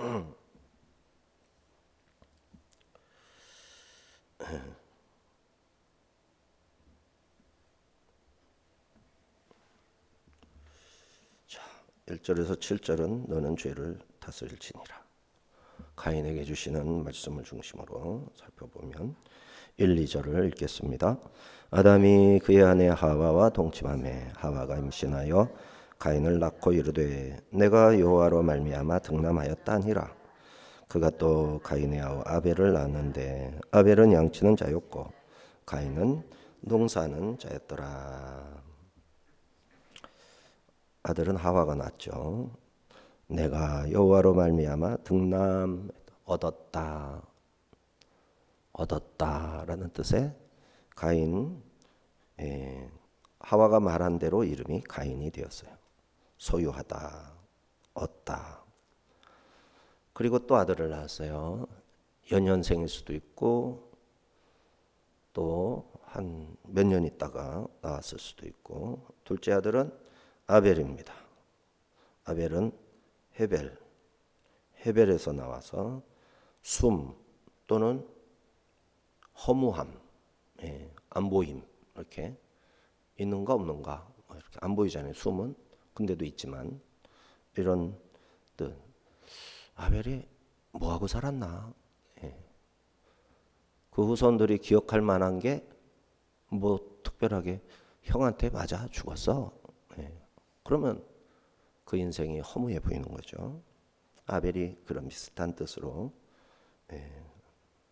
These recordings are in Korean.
자, 1절에서 7절은 너는 죄를 다스릴지니라. 가인에게 주시는 말씀을 중심으로 살펴보면 1, 2절을 읽겠습니다. 아담이 그의 아내 하와와 동침하매 하와가 임신하여 가인을 낳고 이르되 내가 여호와로 말미암아 득남하였다 하니라. 그가 또 가인의 아우 아벨을 낳았는데 아벨은 양치는 자였고 가인은 농사하는 자였더라. 아들은 하와가 낳았죠. 내가 여호와로 말미암아 득남 얻었다라는 뜻의 가인, 하와가 말한 대로 이름이 가인이 되었어요. 소유하다, 얻다. 그리고 또 아들을 낳았어요. 연년생일 수도 있고 또 한 몇 년 있다가 낳았을 수도 있고. 둘째 아들은 아벨입니다. 아벨은 헤벨에서 나와서 숨 또는 허무함, 안 보임, 이렇게 있는가 없는가, 이렇게 안 보이잖아요. 숨은 근데도 있지만 이런 뜻. 아벨이 뭐 하고 살았나? 그 후손들이 기억할 만한 게 뭐 특별하게 형한테 맞아 죽었어. 그러면 그 인생이 허무해 보이는 거죠. 아벨이 그런 비슷한 뜻으로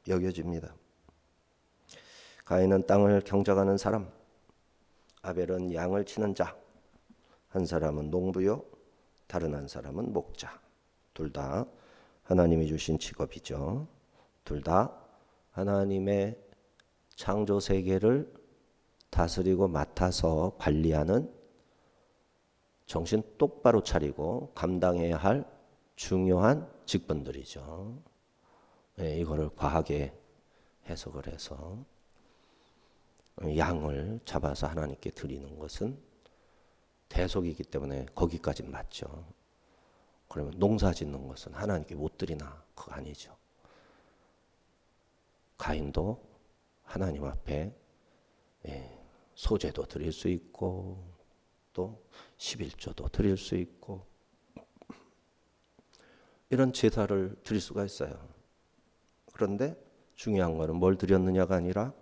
여겨집니다. 가인은 땅을 경작하는 사람, 아벨은 양을 치는 자. 한 사람은 농부요, 다른 한 사람은 목자. 둘 다 하나님이 주신 직업이죠. 둘 다 하나님의 창조 세계를 다스리고 맡아서 관리하는, 정신 똑바로 차리고 감당해야 할 중요한 직분들이죠. 이거를 과하게 해석을 해서 양을 잡아서 하나님께 드리는 것은 대속이기 때문에 거기까지 맞죠. 그러면 농사 짓는 것은 하나님께 못 드리나? 그거 아니죠. 가인도 하나님 앞에 소제도 드릴 수 있고 또 11조도 드릴 수 있고 이런 제사를 드릴 수가 있어요. 그런데 중요한 거는 뭘 드렸느냐가 아니라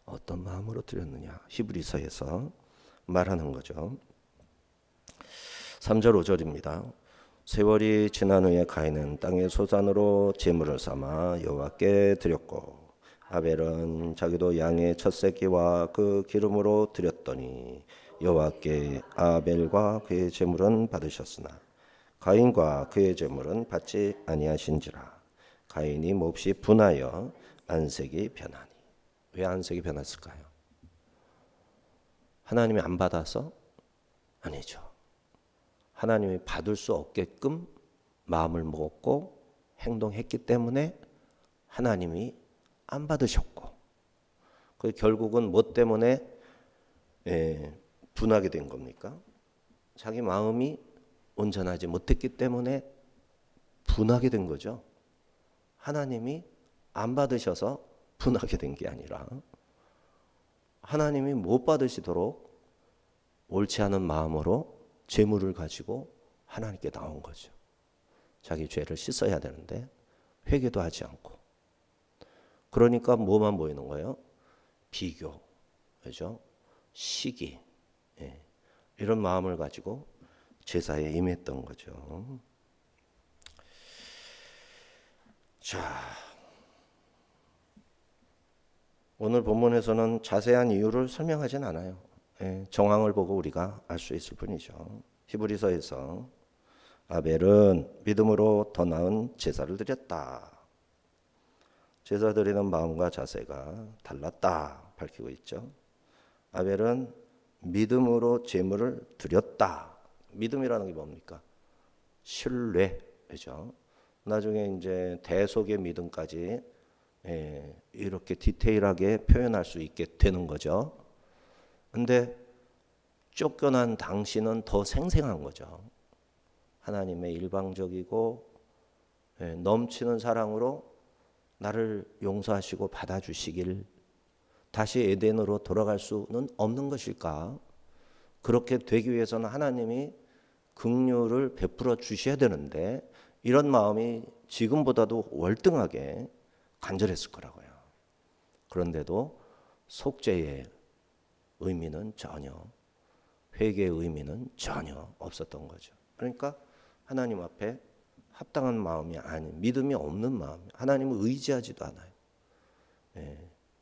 어떤 마음으로 드렸느냐. 히브리서에서 말하는 거죠. 3절 5절입니다. 세월이 지난 후에 가인은 땅의 소산으로 제물을 삼아 여호와께 드렸고 아벨은 자기도 양의 첫 새끼와 그 기름으로 드렸더니 여호와께 아벨과 그의 제물은 받으셨으나 가인과 그의 제물은 받지 아니하신지라. 가인이 몹시 분하여 안색이 변하니. 왜 안색이 변했을까요? 하나님이 안 받아서? 아니죠. 하나님이 받을 수 없게끔 마음을 먹었고 행동했기 때문에 하나님이 안 받으셨고, 그 결국은 뭐 때문에 분하게 된 겁니까? 자기 마음이 온전하지 못했기 때문에 분하게 된 거죠. 하나님이 안 받으셔서 분하게 된 게 아니라 하나님이 못 받으시도록 옳지 않은 마음으로 재물을 가지고 하나님께 나온 거죠. 자기 죄를 씻어야 되는데 회개도 하지 않고. 그러니까 뭐만 보이는 거예요? 비교, 그죠? 시기, 이런 마음을 가지고 제사에 임했던 거죠. 자, 오늘 본문에서는 자세한 이유를 설명하진 않아요. 정황을 보고 우리가 알 수 있을 뿐이죠. 히브리서에서 아벨은 믿음으로 더 나은 제사를 드렸다. 제사 드리는 마음과 자세가 달랐다 밝히고 있죠. 아벨은 믿음으로 제물을 드렸다. 믿음이라는 게 뭡니까? 신뢰죠. 나중에 이제 대속의 믿음까지 이렇게 디테일하게 표현할 수 있게 되는 거죠. 근데 쫓겨난 당신은 더 생생한 거죠. 하나님의 일방적이고 넘치는 사랑으로 나를 용서하시고 받아주시길 다시 에덴으로 돌아갈 수는 없는 것일까? 그렇게 되기 위해서는 하나님이 긍휼을 베풀어 주셔야 되는데 이런 마음이 지금보다도 월등하게 간절했을 거라고요. 그런데도 속죄의 의미는 전혀, 회개의 의미는 전혀 없었던 거죠. 그러니까 하나님 앞에 합당한 마음이 아닌, 믿음이 없는 마음, 하나님을 의지하지도 않아요.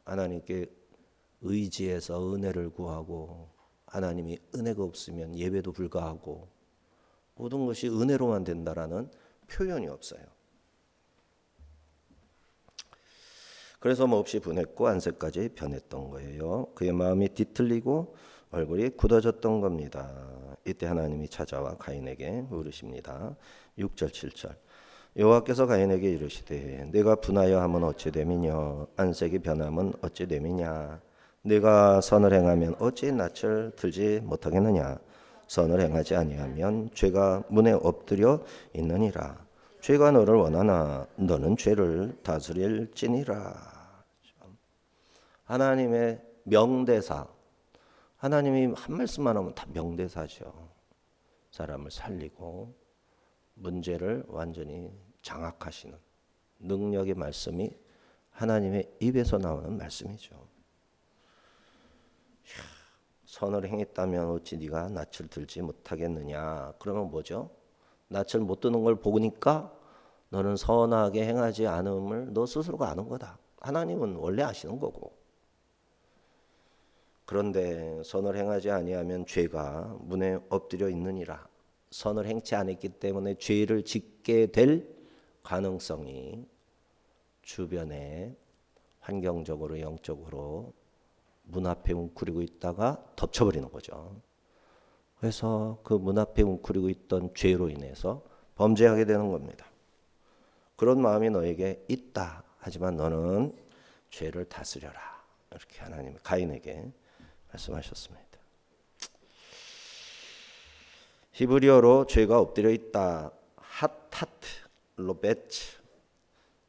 하나님께 의지해서 은혜를 구하고 하나님이 은혜가 없으면 예배도 불가하고 모든 것이 은혜로만 된다라는 표현이 없어요. 그래서 몹시 분했고 안색까지 변했던 거예요. 그의 마음이 뒤틀리고 얼굴이 굳어졌던 겁니다. 이때 하나님이 찾아와 가인에게 물으십니다. 6절 7절 여호와께서 가인에게 이르시되 내가 분하여 함은 어찌 됨이뇨 안색이 변함은 어찌 됨이냐 내가 선을 행하면 어찌 낯을 들지 못하겠느냐 선을 행하지 아니하면 죄가 문에 엎드려 있느니라 죄가 너를 원하나 너는 죄를 다스릴지니라. 하나님의 명대사, 하나님이 한 말씀만 하면 다 명대사죠. 사람을 살리고 문제를 완전히 장악하시는 능력의 말씀이 하나님의 입에서 나오는 말씀이죠. 선을 행했다면 어찌 네가 낯을 들지 못하겠느냐. 그러면 뭐죠? 낯을 못 드는 걸 보니까 너는 선하게 행하지 않음을 너 스스로가 아는 거다. 하나님은 원래 아시는 거고. 그런데 선을 행하지 아니하면 죄가 문에 엎드려 있느니라. 선을 행치 않았기 때문에 죄를 짓게 될 가능성이 주변에 환경적으로 영적으로 문 앞에 웅크리고 있다가 덮쳐버리는 거죠. 그래서 그 문 앞에 웅크리고 있던 죄로 인해서 범죄하게 되는 겁니다. 그런 마음이 너에게 있다. 하지만 너는 죄를 다스려라. 이렇게 하나님이 가인에게 말씀하셨습니다. 히브리어로 죄가 엎드려 있다. 핫하트 로베츠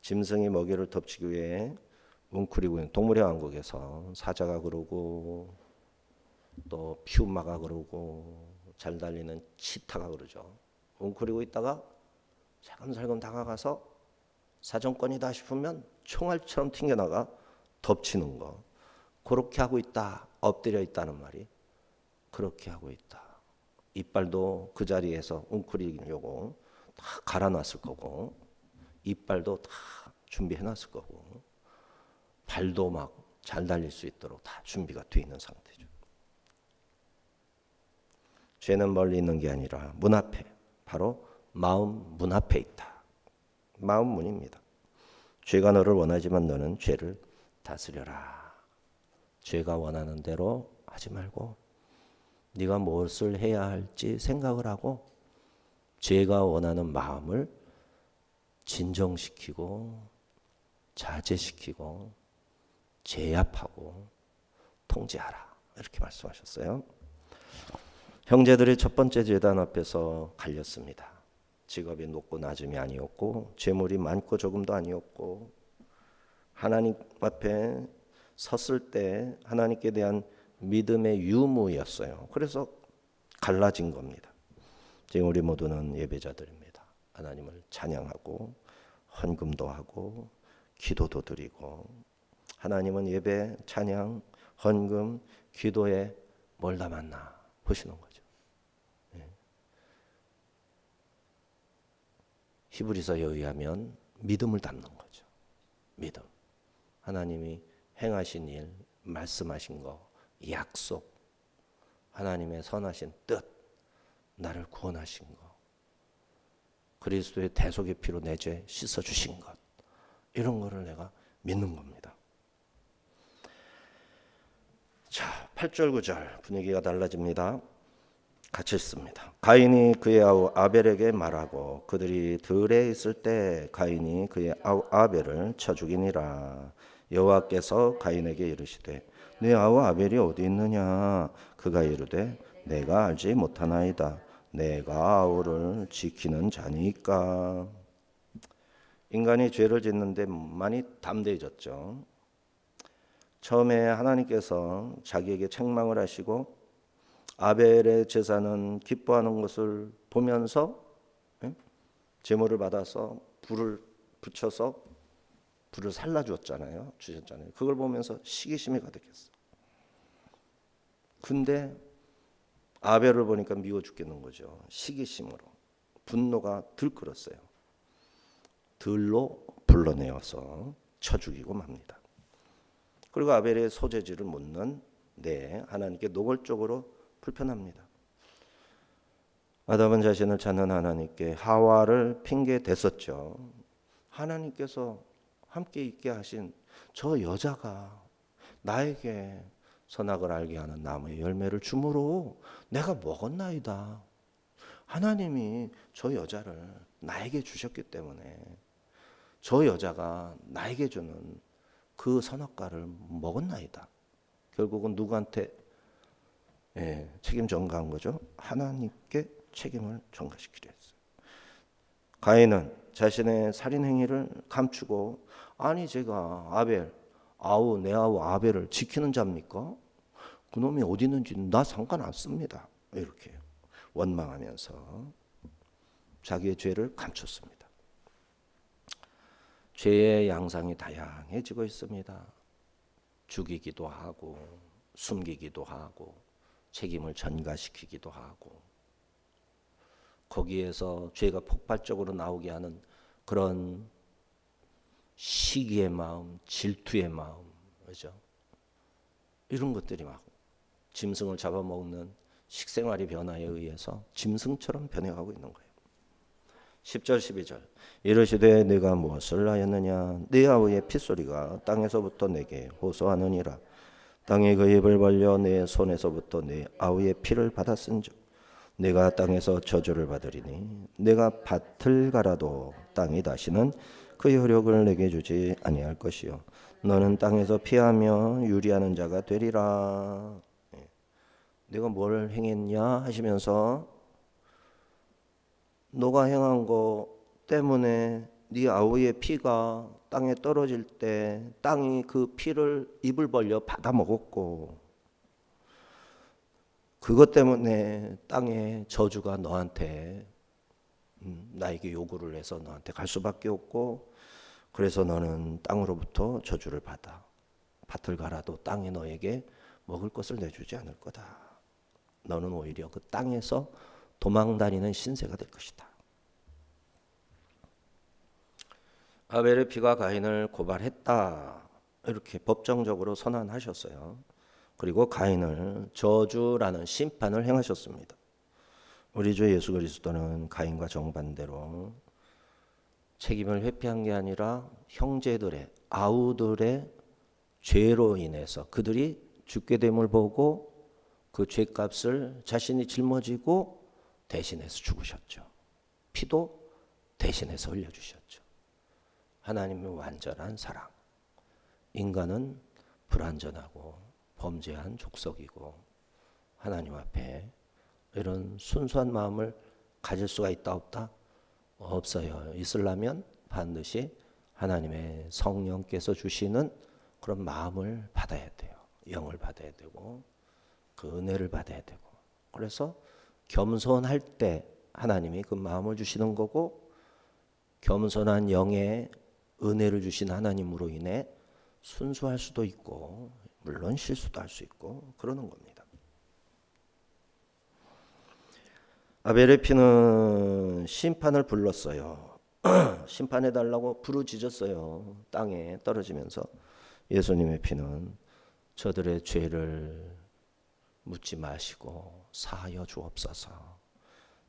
짐승이 먹이를 덮치기 위해 웅크리고 있는 동물의 왕국에서 사자가 그러고 또 퓨마가 그러고 잘 달리는 치타가 그러죠. 웅크리고 있다가 살금살금 다가가서 사정권이다 싶으면 총알처럼 튕겨나가 덮치는 거. 그렇게 하고 있다. 엎드려 있다는 말이 그렇게 하고 있다. 이빨도 그 자리에서 웅크리려고 다 갈아놨을 거고 이빨도 다 준비해놨을 거고 발도 막 잘 달릴 수 있도록 다 준비가 돼 있는 상태죠. 죄는 멀리 있는 게 아니라 문 앞에 바로 마음 문 앞에 있다. 마음 문입니다. 죄가 너를 원하지만 너는 죄를 다스려라. 죄가 원하는 대로 하지 말고 네가 무엇을 해야 할지 생각을 하고 죄가 원하는 마음을 진정시키고 자제시키고 제압하고 통제하라. 이렇게 말씀하셨어요. 형제들이 첫 번째 제단 앞에서 갈렸습니다. 직업이 높고 낮음이 아니었고 재물이 많고 조금도 아니었고 하나님 앞에 섰을 때 하나님께 대한 믿음의 유무였어요. 그래서 갈라진 겁니다. 지금 우리 모두는 예배자들입니다. 하나님을 찬양하고 헌금도 하고 기도도 드리고 하나님은 예배, 찬양, 헌금, 기도에 뭘 담았나 보시는 거죠. 히브리서에 의하면 믿음을 담는 거죠. 믿음. 하나님이 행하신 일, 말씀하신 거, 약속, 하나님의 선하신 뜻, 나를 구원하신 것, 그리스도의 대속의 피로 내 죄 씻어주신 것, 이런 거를 내가 믿는 겁니다. 자, 8절 9절 분위기가 달라집니다. 같이 읽습니다. 가인이 그의 아우 아벨에게 말하고 그들이 들에 있을 때 가인이 그의 아우 아벨을 쳐 죽이니라. 여호와께서 가인에게 이르시되 네 아우 아벨이 어디 있느냐? 그가 이르되 내가 알지 못하나이다. 내가 아우를 지키는 자니까. 인간이 죄를 짓는데 많이 담대해졌죠. 처음에 하나님께서 자기에게 책망을 하시고 아벨의 제사는 기뻐하는 것을 보면서 제물을 받아서 불을 붙여서 불을 살라주었잖아요. 주셨잖아요. 그걸 보면서 시기심이 가득했어. 근데 아벨을 보니까 미워 죽겠는 거죠. 시기심으로 분노가 들끓었어요. 들로 불러내어서 쳐 죽이고 맙니다. 그리고 아벨의 소재지를 묻는 하나님께 노골적으로 불편합니다. 아담은 자신을 찾는 하나님께 하와를 핑계 댔었죠. 하나님께서 함께 있게 하신 저 여자가 나에게 선악을 알게 하는 나무의 열매를 주므로 내가 먹었나이다. 하나님이 저 여자를 나에게 주셨기 때문에 저 여자가 나에게 주는 그 선악과를 먹었나이다. 결국은 누구한테 책임 전가한 거죠? 하나님께 책임을 전가시키려 했어요. 가인은 자신의 살인 행위를 감추고 아니 제가 내 아우 아벨을 지키는 자입니까? 그놈이 어디 있는지 나 상관 안 씁니다. 이렇게 원망하면서 자기의 죄를 감췄습니다. 죄의 양상이 다양해지고 있습니다. 죽이기도 하고 숨기기도 하고 책임을 전가시키기도 하고 거기에서 죄가 폭발적으로 나오게 하는 그런 시기의 마음, 질투의 마음, 그렇죠? 이런 것들이 막 짐승을 잡아먹는 식생활의 변화에 의해서 짐승처럼 변해가고 있는 거예요. 10절 12절 이르시되 내가 무엇을 하였느냐 네 아우의 핏소리가 땅에서부터 내게 호소하느니라 땅이 그 입을 벌려 내 손에서부터 내 아우의 피를 받았은즉 내가 땅에서 저주를 받으리니 내가 밭을 갈아도 땅이 다시는 그 효력을 내게 주지 아니할 것이요 너는 땅에서 피하며 유리하는 자가 되리라. 내가 뭘 행했냐 하시면서 너가 행한 거 때문에 네 아우의 피가 땅에 떨어질 때 땅이 그 피를 입을 벌려 받아 먹었고 그것 때문에 땅의 저주가 너한테 나에게 요구를 해서 너한테 갈 수밖에 없고 그래서 너는 땅으로부터 저주를 받아 밭을 갈아도 땅이 너에게 먹을 것을 내주지 않을 거다. 너는 오히려 그 땅에서 도망다니는 신세가 될 것이다. 아벨의 피가 가인을 고발했다. 이렇게 법정적으로 선언하셨어요. 그리고 가인을 저주라는 심판을 행하셨습니다. 우리 주 예수 그리스도는 가인과 정반대로 책임을 회피한 게 아니라 형제들의 아우들의 죄로 인해서 그들이 죽게 됨을 보고 그 죄값을 자신이 짊어지고 대신해서 죽으셨죠. 피도 대신해서 흘려주셨죠. 하나님의 완전한 사랑. 인간은 불완전하고 범죄한 족속이고 하나님 앞에 이런 순수한 마음을 가질 수가 있다 없다? 없어요. 있으려면 반드시 하나님의 성령께서 주시는 그런 마음을 받아야 돼요. 영을 받아야 되고 그 은혜를 받아야 되고 그래서 겸손할 때 하나님이 그 마음을 주시는 거고 겸손한 영의 은혜를 주신 하나님으로 인해 순수할 수도 있고 물론 실수도 할 수 있고 그러는 겁니다. 아벨의 피는 심판을 불렀어요. 심판해달라고 부르짖었어요. 땅에 떨어지면서 예수님의 피는 저들의 죄를 묻지 마시고 사하여 주옵소서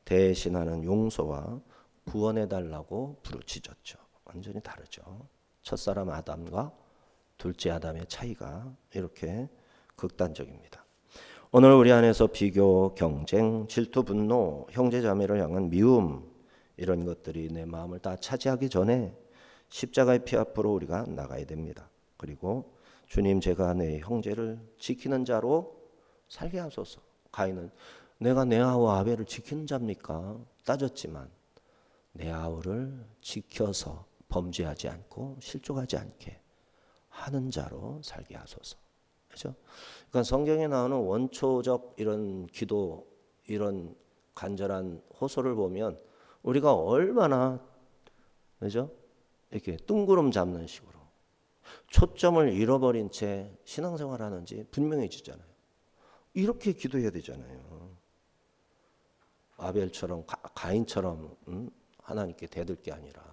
대신하는 용서와 구원해달라고 부르짖었죠. 완전히 다르죠. 첫사람 아담과 둘째 아담의 차이가 이렇게 극단적입니다. 오늘 우리 안에서 비교, 경쟁, 질투, 분노, 형제자매를 향한 미움 이런 것들이 내 마음을 다 차지하기 전에 십자가의 피 앞으로 우리가 나가야 됩니다. 그리고 주님 제가 내 형제를 지키는 자로 살게 하소서. 가인은 내가 내 아우 아벨을 지키는 자입니까? 따졌지만 내 아우를 지켜서 범죄하지 않고 실족하지 않게 하는 자로 살게 하소서. 그렇죠? 그러니까 성경에 나오는 원초적 이런 기도, 이런 간절한 호소를 보면 우리가 얼마나, 그죠? 이렇게 뜬구름 잡는 식으로 초점을 잃어버린 채 신앙생활하는지 분명해지잖아요. 이렇게 기도해야 되잖아요. 아벨처럼 가인처럼 하나님께 대들 게 아니라,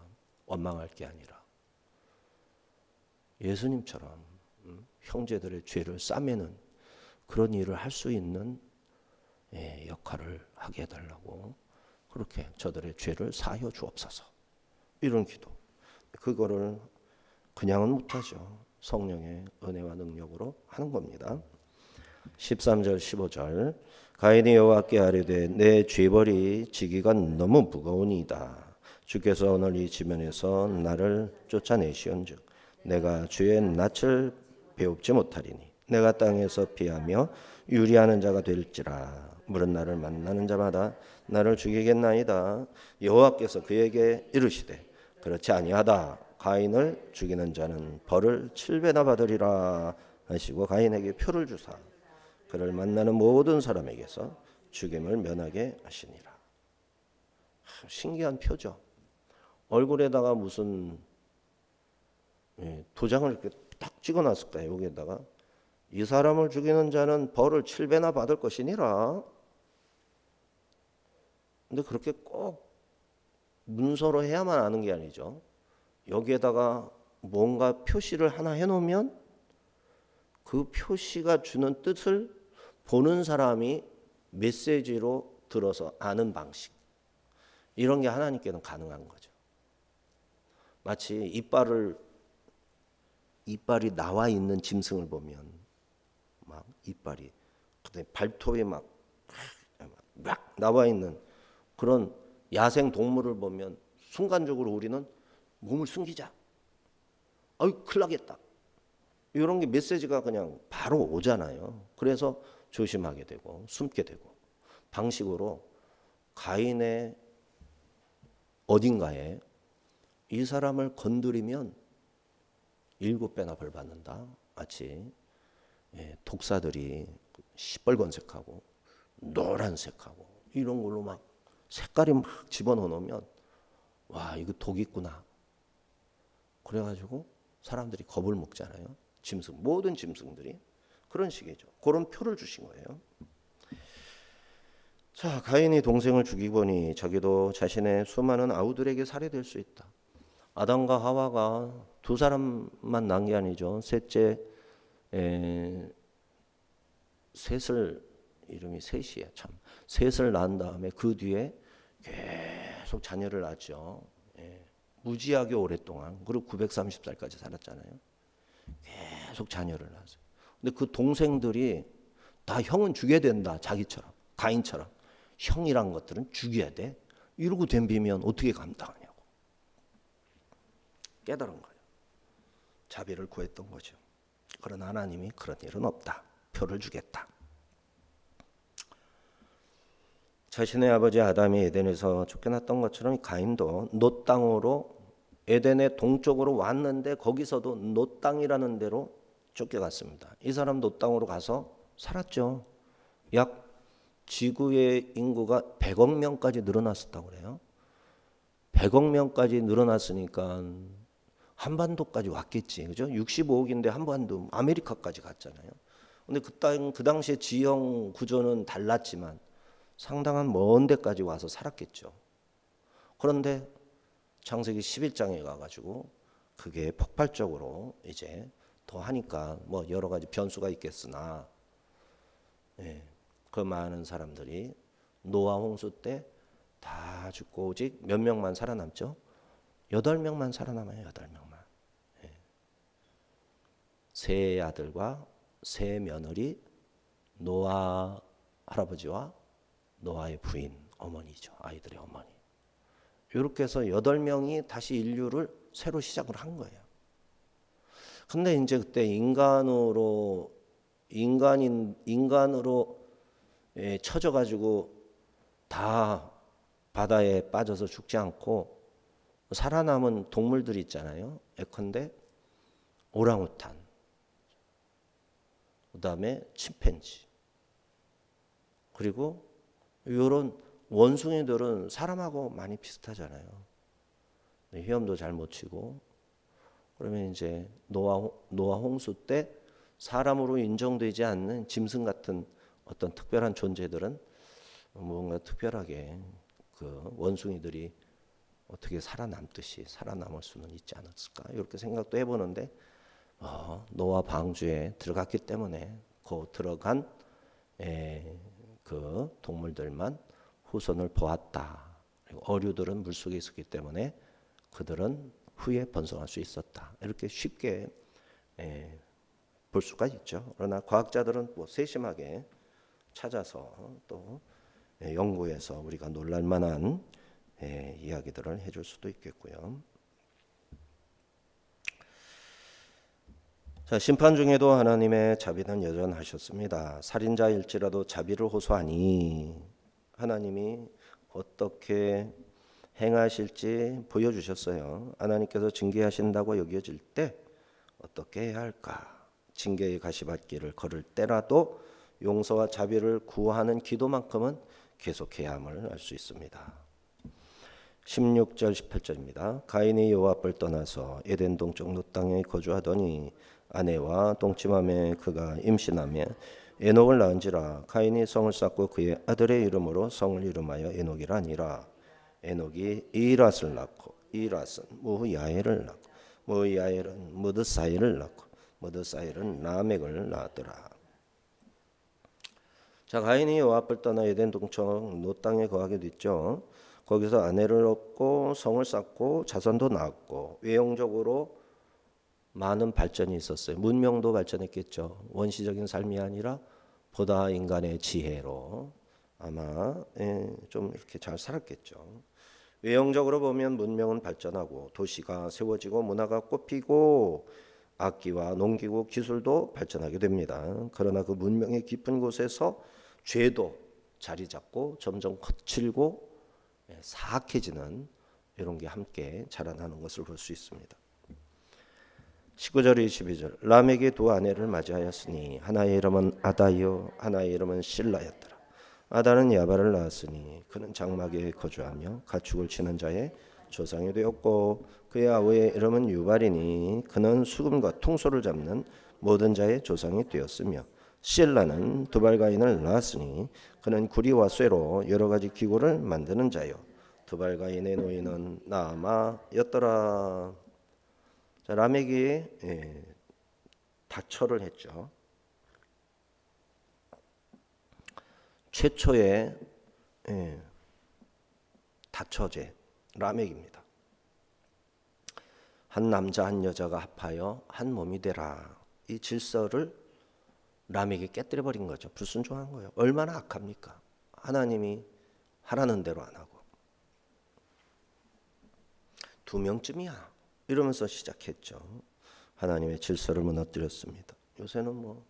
원망할 게 아니라, 예수님처럼 형제들의 죄를 싸매는 그런 일을 할 수 있는 역할을 하게 해달라고, 그렇게 저들의 죄를 사하여 주옵소서, 이런 기도. 그거를 그냥은 못하죠. 성령의 은혜와 능력으로 하는 겁니다. 13절 15절 가인이 여호와께 아뢰되 내 죄벌이 지기가 너무 무거우니이다. 주께서 오늘 이 지면에서 나를 쫓아내시온즉 내가 주의 낯을 배웁지 못하리니 내가 땅에서 피하며 유리하는 자가 될지라. 물은 나를 만나는 자마다 나를 죽이겠나이다. 여호와께서 그에게 이르시되 그렇지 아니하다. 가인을 죽이는 자는 벌을 7배나 받으리라 하시고 가인에게 표를 주사 그를 만나는 모든 사람에게서 죽임을 면하게 하시니라. 신기한 표죠. 얼굴에다가 무슨 도장을 이렇게 딱 찍어놨을 거예요. 여기에다가 이 사람을 죽이는 자는 벌을 7배나 받을 것이니라. 근데 그렇게 꼭 문서로 해야만 아는 게 아니죠. 여기에다가 뭔가 표시를 하나 해놓으면 그 표시가 주는 뜻을 보는 사람이 메시지로 들어서 아는 방식, 이런 게 하나님께는 가능한 거죠. 마치 이빨이 나와 있는 짐승을 보면 막 이빨이 발톱이 막 나와 있는 그런 야생 동물을 보면 순간적으로 우리는 몸을 숨기자, 아유 큰일 나겠다, 이런 게 메시지가 그냥 바로 오잖아요. 그래서 조심하게 되고 숨게 되고, 방식으로 가인의 어딘가에 이 사람을 건드리면 7배나 벌 받는다. 마치 독사들이 시뻘건색하고 노란색하고 이런 걸로 막 색깔이 막 집어넣어 놓으면 와 이거 독 있구나. 그래가지고 사람들이 겁을 먹잖아요. 짐승, 모든 짐승들이 그런 식이죠. 그런 표를 주신 거예요. 자, 가인이 동생을 죽이보니 자기도 자신의 수많은 아우들에게 살해될 수 있다. 아담과 하와가 두 사람만 난 게 아니죠. 셋째 셋을, 이름이 셋이에요. 참 셋을 낳은 다음에 그 뒤에 계속 자녀를 낳았죠. 무지하게 오랫동안, 그리고 930살까지 살았잖아요. 계속 자녀를 낳았어요. 근데 그 동생들이 다 형은 죽여야 된다. 자기처럼, 가인처럼 형이란 것들은 죽여야 돼. 이러고 덤비면 어떻게 감당하냐고 깨달은 거예요. 자비를 구했던 거죠. 그러나 하나님이 그런 일은 없다. 표를 주겠다. 자신의 아버지 아담이 에덴에서 쫓겨났던 것처럼 가인도 놋 땅으로 에덴의 동쪽으로 왔는데 거기서도 놋 땅이라는 데로 쫓겨갔습니다. 이 사람 놋 땅으로 가서 살았죠. 약 지구의 인구가 100억 명까지 늘어났었다고 그래요. 100억 명까지 늘어났으니까 한반도까지 왔겠지. 그죠? 65억인데 한반도, 아메리카까지 갔잖아요. 근데 그 당시에 지형 구조는 달랐지만 상당한 먼 데까지 와서 살았겠죠. 그런데 창세기 11장에 가가지고 그게 폭발적으로 이제 더 하니까 뭐 여러 가지 변수가 있겠으나 그 많은 사람들이 노아 홍수 때 다 죽고 오직 몇 명만 살아남죠? 8명만 살아남아요. 8명만. 세 아들과 세 며느리, 노아 할아버지와 노아의 부인, 어머니죠. 아이들의 어머니. 이렇게 해서 8명이 다시 인류를 새로 시작을 한 거예요. 근데 이제 그때 인간으로 쳐져가지고 다 바다에 빠져서 죽지 않고 살아남은 동물들이 있잖아요. 예컨대 오랑우탄, 그다음에 침팬지, 그리고 이런 원숭이들은 사람하고 많이 비슷하잖아요. 헤엄도 잘 못 치고. 그러면 이제 노아 홍수 때 사람으로 인정되지 않는 짐승 같은 어떤 특별한 존재들은 뭔가 특별하게 그 원숭이들이 어떻게 살아남듯이 살아남을 수는 있지 않았을까, 이렇게 생각도 해보는데, 노아 방주에 들어갔기 때문에 그 들어간 그 동물들만 후손을 보았다. 그리고 어류들은 물속에 있었기 때문에 그들은 후에 번성할 수 있었다. 이렇게 쉽게 볼 수가 있죠. 그러나 과학자들은 뭐 세심하게 찾아서 또 연구해서 우리가 놀랄 만한 이야기들을 해줄 수도 있겠고요. 자, 심판 중에도 하나님의 자비는 여전하셨습니다. 살인자일지라도 자비를 호소하니 하나님이 어떻게 행하실지 보여주셨어요. 하나님께서 징계하신다고 여겨질 때 어떻게 해야 할까? 징계의 가시밭길을 걸을 때라도 용서와 자비를 구하는 기도만큼은 계속해야 함을 알 수 있습니다. 16절 18절입니다. 가인이 여호와 앞을 떠나서 에덴 동쪽 롯 땅에 거주하더니 아내와 동침함에 그가 임신하며 에녹을 낳은지라. 가인이 성을 쌓고 그의 아들의 이름으로 성을 이름하여 에녹이라 하니라. 에녹이 이랏을 낳고 이랏은 무야엘을 낳고 무야엘은 무드사일을 낳고 무드사일은 라멕을 낳았더라. 자, 가인이 여호와 앞을 떠나 에덴 동쪽 롯 땅에 거하게 됐죠. 거기서 아내를 얻고 성을 쌓고 자손도 낳았고 외형적으로 많은 발전이 있었어요. 문명도 발전했겠죠. 원시적인 삶이 아니라 보다 인간의 지혜로 아마 좀 이렇게 잘 살았겠죠. 외형적으로 보면 문명은 발전하고 도시가 세워지고 문화가 꽃피고 악기와 농기구 기술도 발전하게 됩니다. 그러나 그 문명의 깊은 곳에서 죄도 자리 잡고 점점 거칠고 사악해지는 이런 게 함께 자라나는 것을 볼 수 있습니다. 19절 22절 라멕이 두 아내를 맞이하였으니 하나의 이름은 아다요 하나의 이름은 실라였더라. 아다는 야발을 낳았으니 그는 장막에 거주하며 가축을 치는 자의 조상이 되었고 그의 아우의 이름은 유발이니 그는 수금과 퉁소를 잡는 모든 자의 조상이 되었으며 실라는 두발가인을 낳았으니 그는 구리와 쇠로 여러 가지 기구를 만드는 자요 두발가인의 노인은 나아마였더라. 자, 라멕이 다처를 했죠. 최초의 다처제 라멕입니다. 한 남자 한 여자가 합하여 한 몸이 되라. 이 질서를 라멕이 깨뜨려 버린 거죠. 불순종한 거예요. 얼마나 악합니까? 하나님이 하라는 대로 안 하고. 두 명쯤이야 이러면서 시작했죠. 하나님의 질서를 무너뜨렸습니다. 요새는 뭐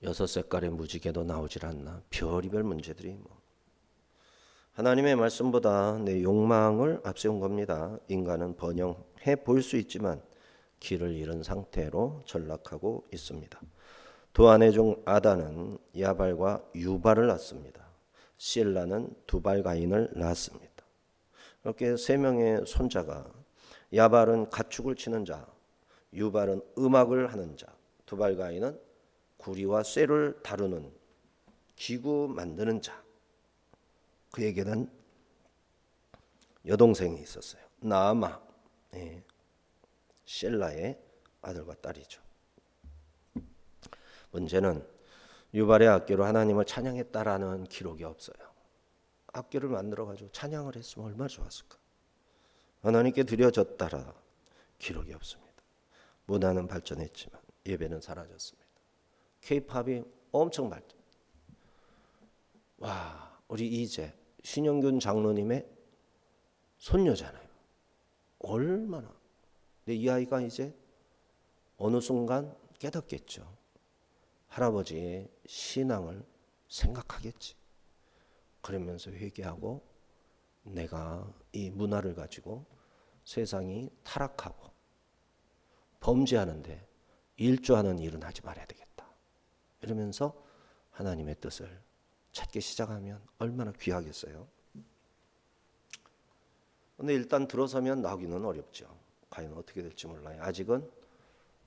6색깔의 무지개도 나오질 않나. 별이별 문제들이 뭐. 하나님의 말씀보다 내 욕망을 앞세운 겁니다. 인간은 번영해 보일 수 있지만 길을 잃은 상태로 전락하고 있습니다. 두 아내 중 아다는 야발과 유발을 낳습니다. 실라는 두발가인을 낳았습니다. 이렇게 세 명의 손자가, 야발은 가축을 치는 자, 유발은 음악을 하는 자, 두발가인은 구리와 쇠를 다루는 기구 만드는 자. 그에게는 여동생이 있었어요. 나아마, 실라의 아들과 딸이죠. 문제는 유발의 악기로 하나님을 찬양했다라는 기록이 없어요. 악기를 만들어가지고 찬양을 했으면 얼마나 좋았을까. 하나님께 드려졌다라 기록이 없습니다. 문화는 발전했지만 예배는 사라졌습니다. K-팝이 엄청 발전. 와, 우리 이제 신영균 장로님의 손녀잖아요. 얼마나. 근데 이 아이가 이제 어느 순간 깨닫겠죠. 할아버지의 신앙을 생각하겠지. 그러면서 회개하고 내가 이 문화를 가지고 세상이 타락하고 범죄하는데 일조하는 일은 하지 말아야 되겠다. 이러면서 하나님의 뜻을 찾기 시작하면 얼마나 귀하겠어요. 근데 일단 들어서면 나오기는 어렵죠. 과연 어떻게 될지 몰라요. 아직은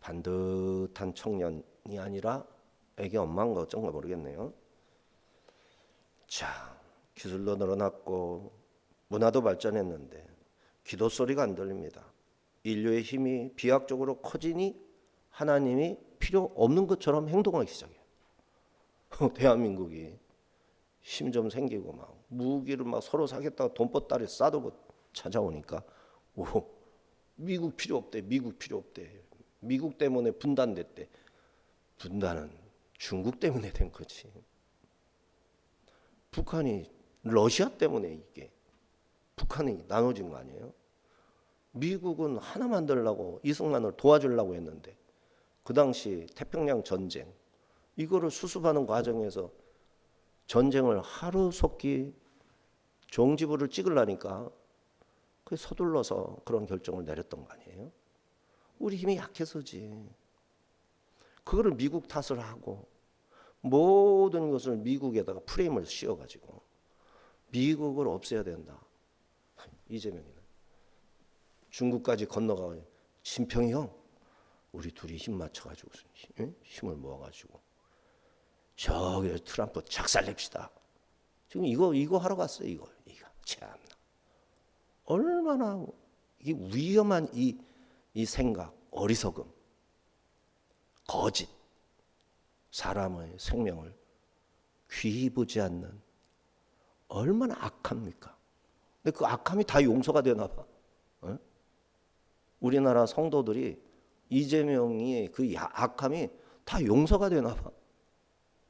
반듯한 청년이 아니라 애기 엄마인가 어쩐가 모르겠네요. 자, 기술도 늘어났고 문화도 발전했는데 기도 소리가 안 들립니다. 인류의 힘이 비약적으로 커지니 하나님이 필요 없는 것처럼 행동하기 시작해요. 대한민국이 힘 좀 생기고 막 무기를 막 서로 사겠다고 돈보따리 싸들고 찾아오니까 미국 필요 없대. 미국 필요 없대. 미국 때문에 분단됐대. 분단은 중국 때문에 된 거지. 북한이 러시아 때문에 이게 북한이 나눠진 거 아니에요? 미국은 하나 만들려고 이승만을 도와주려고 했는데 그 당시 태평양 전쟁 이거를 수습하는 과정에서 전쟁을 하루속히 종지부를 찍으려니까 그 서둘러서 그런 결정을 내렸던 거 아니에요? 우리 힘이 약해서지. 그거를 미국 탓을 하고 모든 것을 미국에다가 프레임을 씌워가지고 미국을 없애야 된다. 이재명이는 중국까지 건너가 진평이 형 우리 둘이 힘 맞춰가지고 힘을 모아가지고 저기 트럼프 작살냅시다. 지금 이거 하러 갔어요. 이거 참나 얼마나 이 위험한 이 생각 어리석음 거짓 사람의 생명을 귀히 보지 않는 얼마나 악합니까? 근데 그 악함이 다 용서가 되나 봐. 어? 우리나라 성도들이 이재명이 그 악함이 다 용서가 되나 봐.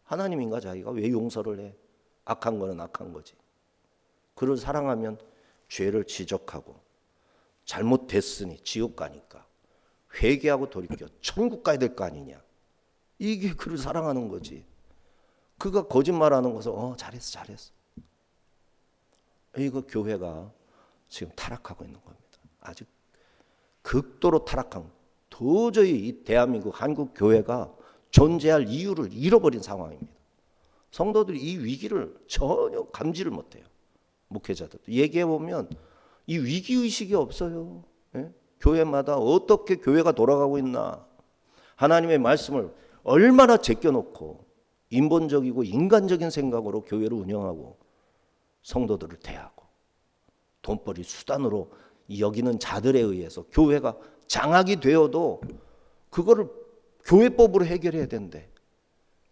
하나님인가 자기가 왜 용서를 해? 악한 거는 악한 거지. 그를 사랑하면 죄를 지적하고 잘못됐으니 지옥 가니까 회개하고 돌이켜 천국 가야 될 거 아니냐. 이게 그를 사랑하는 거지. 그가 거짓말하는 것을 잘했어. 이거 교회가 지금 타락하고 있는 겁니다. 아주 극도로 타락한 도저히 이 대한민국 한국 교회가 존재할 이유를 잃어버린 상황입니다. 성도들이 이 위기를 전혀 감지를 못해요. 목회자들도 얘기해보면 이 위기의식이 없어요. 예? 교회마다 어떻게 교회가 돌아가고 있나 하나님의 말씀을 얼마나 제껴놓고 인본적이고 인간적인 생각으로 교회를 운영하고 성도들을 대하고 돈벌이 수단으로 여기는 자들에 의해서 교회가 장악이 되어도 그거를 교회법으로 해결해야 된대.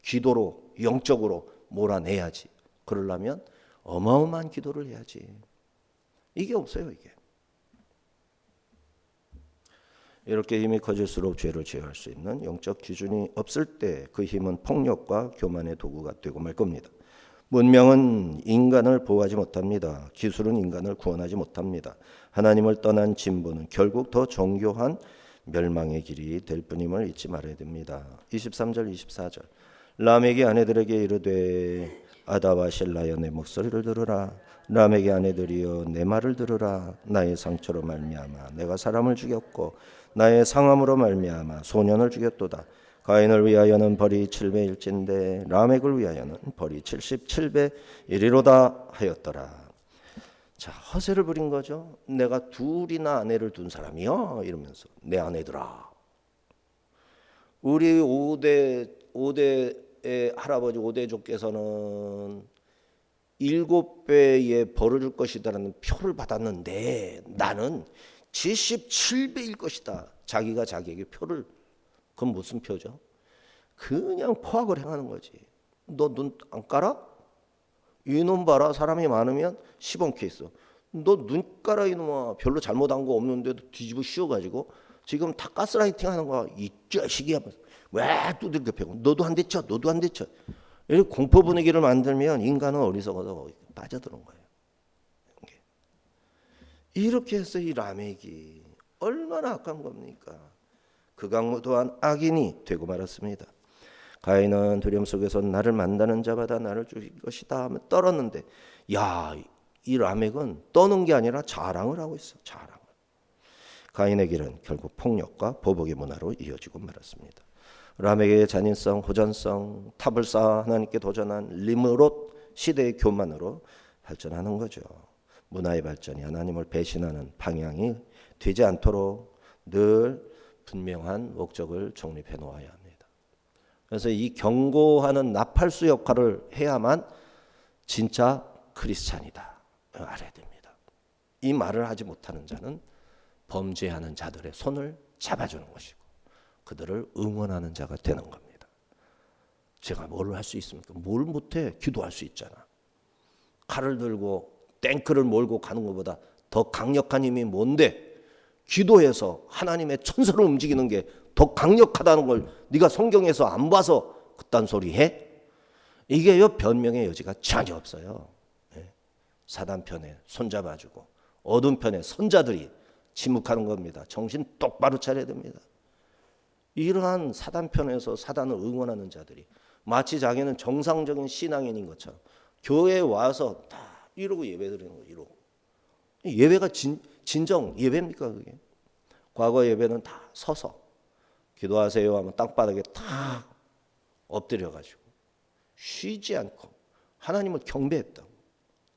기도로 영적으로 몰아내야지. 그러려면 어마어마한 기도를 해야지. 이게 없어요. 이게. 이렇게 힘이 커질수록 죄를 제어할 수 있는 영적 기준이 없을 때 그 힘은 폭력과 교만의 도구가 되고 말 겁니다. 문명은 인간을 보호하지 못합니다. 기술은 인간을 구원하지 못합니다. 하나님을 떠난 진보는 결국 더 정교한 멸망의 길이 될 뿐임을 잊지 말아야 됩니다. 23절 24절 라멕의 아내들에게 이르되 아다와 실라여 내 목소리를 들으라. 라멕의 아내들이여 내 말을 들으라. 나의 상처로 말미암아 내가 사람을 죽였고 나의 상함으로 말미암아 소년을 죽였도다. 가인을 위하여는 벌이 700일진데 라멕을 위하여는 벌이 77배1이로다 하였더라. 자, 허세를 부린 거죠. 내가 둘이나 아내를 둔 사람이요 이러면서 내 아내들아. 우리 5대의 할아버지 5대족께서는 7배의 벌을 줄 것이다라는 표를 받았는데 나는 77배일 것이다. 자기가 자기에게 표를. 그건 무슨 표죠? 그냥 포악을 행하는 거지. 너 눈 안 깔아? 이놈 봐라. 사람이 많으면 시범케 있어. 너 눈 깔아 이놈아. 별로 잘못한 거 없는데도 뒤집어 씌워가지고 지금 다 가스라이팅 하는 거야. 이 자식이야. 왜 두들겨 패고 너도 한 대 쳐. 너도 한 대 쳐. 이렇게 공포 분위기를 만들면 인간은 어리석어서 빠져드는 거예요. 이렇게 해서 이 라멕이 얼마나 악한 겁니까? 그 강무 또한 악인이 되고 말았습니다. 가인은 두려움 속에서 나를 만나는 자마다 나를 죽일 것이다 하며 떨었는데 야 이 라멕은 떠는 게 아니라 자랑을 하고 있어. 자랑을. 가인의 길은 결국 폭력과 보복의 문화로 이어지고 말았습니다. 라멕의 잔인성, 호전성, 탑을 쌓아 하나님께 도전한 리므롯 시대의 교만으로 발전하는 거죠. 문화의 발전이 하나님을 배신하는 방향이 되지 않도록 늘 분명한 목적을 정립해 놓아야 합니다. 그래서 이 경고하는 나팔수 역할을 해야만 진짜 크리스찬이다 알아야 됩니다. 이 말을 하지 못하는 자는 범죄하는 자들의 손을 잡아주는 것이고 그들을 응원하는 자가 되는 겁니다. 제가 뭘 할 수 있습니까? 뭘 못해? 기도할 수 있잖아. 칼을 들고 탱크를 몰고 가는 것보다 더 강력한 힘이 뭔데? 기도해서 하나님의 천사를 움직이는 게 더 강력하다는 걸 네가 성경에서 안 봐서 그딴 소리 해? 이게요 변명의 여지가 전혀 없어요. 사단 편에 손잡아주고 어둠 편에 선자들이 침묵하는 겁니다. 정신 똑바로 차려야 됩니다. 이러한 사단 편에서 사단을 응원하는 자들이 마치 자기는 정상적인 신앙인인 것처럼 교회에 와서 다 이러고 예배드리는 거 이러고 예배가 진정 예배입니까 그게? 과거 예배는 다 서서 기도하세요 하면 땅바닥에 탁 엎드려가지고 쉬지 않고 하나님을 경배했다고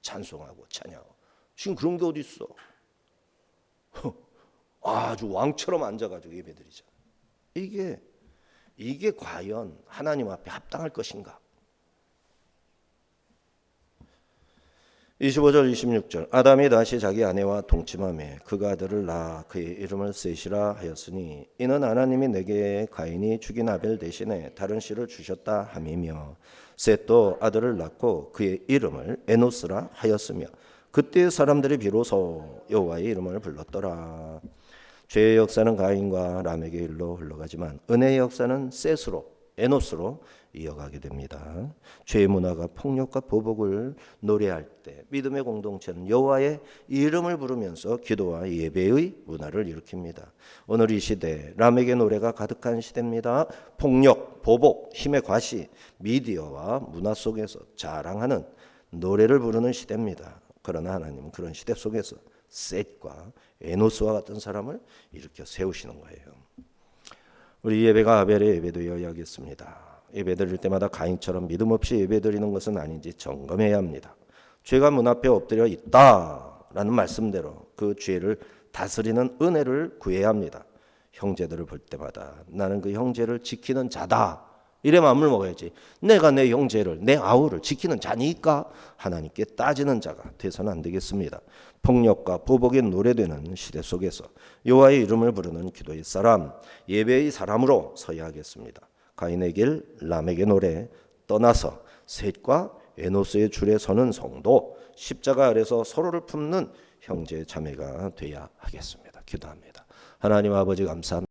찬송하고 찬양하고 지금 그런 게 어디 있어? 아주 왕처럼 앉아가지고 예배드리잖아. 이게 과연 하나님 앞에 합당할 것인가? 25절 26절 아담이 다시 자기 아내와 동침하매 그가 아들을 낳아 그의 이름을 셋이라 하였으니 이는 하나님이 내게 가인이 죽인 아벨 대신에 다른 씨를 주셨다 함이며 셋도 아들을 낳고 그의 이름을 에노스라 하였으며 그때 사람들이 비로소 여호와의 이름을 불렀더라. 죄의 역사는 가인과 라멕의 일로 흘러가지만 은혜의 역사는 셋으로 에노스로 이어가게 됩니다. 죄의 문화가 폭력과 보복을 노래할 때 믿음의 공동체는 여호와의 이름을 부르면서 기도와 예배의 문화를 일으킵니다. 오늘 이 시대 라멕의 노래가 가득한 시대입니다. 폭력, 보복, 힘의 과시, 미디어와 문화 속에서 자랑하는 노래를 부르는 시대입니다. 그러나 하나님은 그런 시대 속에서 셋과 에노스와 같은 사람을 일으켜 세우시는 거예요. 우리 예배가 아벨의 예배되어야 하겠습니다. 예배드릴 때마다 가인처럼 믿음 없이 예배드리는 것은 아닌지 점검해야 합니다. 죄가 문 앞에 엎드려 있다라는 말씀대로 그 죄를 다스리는 은혜를 구해야 합니다. 형제들을 볼 때마다 나는 그 형제를 지키는 자다. 이래 마음을 먹어야지. 내가 내 형제를 내 아우를 지키는 자니까 하나님께 따지는 자가 돼서는 안 되겠습니다. 폭력과 보복의 노래되는 시대 속에서 여호와의 이름을 부르는 기도의 사람, 예배의 사람으로 서야 하겠습니다. 가인의 길, 라멕의 노래 떠나서 셋과 에노스의 줄에 서는 성도, 십자가 아래서 서로를 품는 형제 자매가 되어야 하겠습니다. 기도합니다. 하나님 아버지 감사합니다.